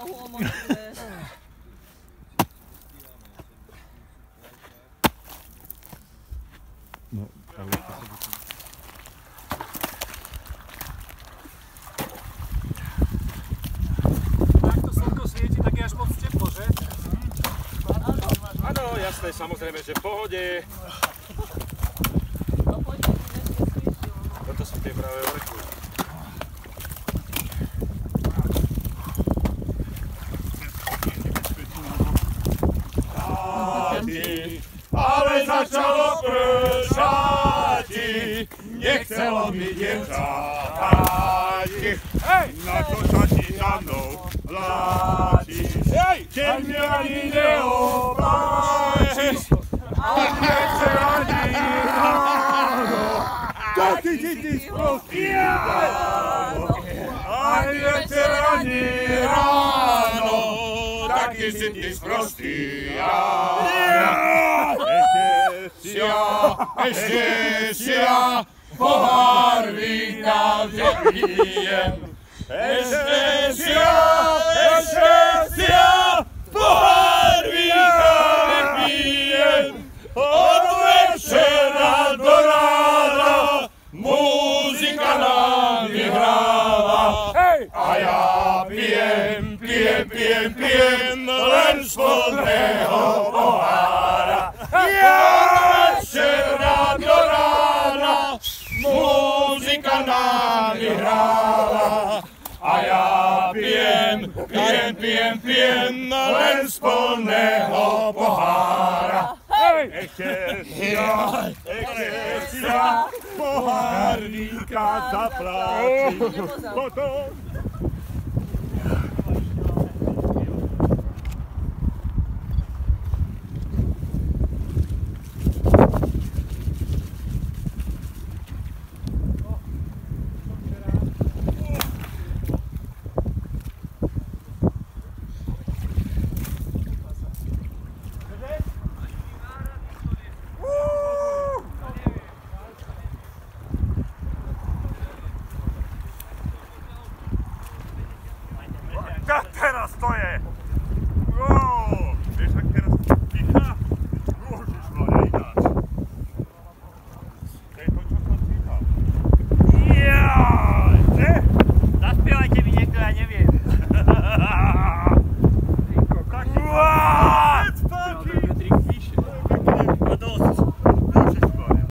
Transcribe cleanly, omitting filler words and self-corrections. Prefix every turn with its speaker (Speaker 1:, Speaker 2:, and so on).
Speaker 1: nohu omočuje.
Speaker 2: No, ale to sa bude.
Speaker 3: Ak to slnko svieti, tak je až moc teplo, že?
Speaker 4: Áno, jasné, samozrejme, že v pohode.
Speaker 1: No poďme si ešte sviečilo.
Speaker 4: Toto sú tie práve vrchu.
Speaker 5: Ale začalo pršať, nechcelo mi dievčatať. Na to sa ti za mnou vláčiš, keď mi ani neopáčiš. A nechce ani ráno, taký ty sprostý ráno. A nechce ani ráno, taký si ty sprostý ráno. Ešte si ja pohár vína vypijem. Ešte si ja pohár vína vypijem. Od večera do rána muzika nám vyhráva. A ja pijem len z plného pohára. Večera do rána muzika nám vyhráva. A ja pijem len z plného pohára. Ešte si ja pohár vínka zaplátim. Potom teraz to je!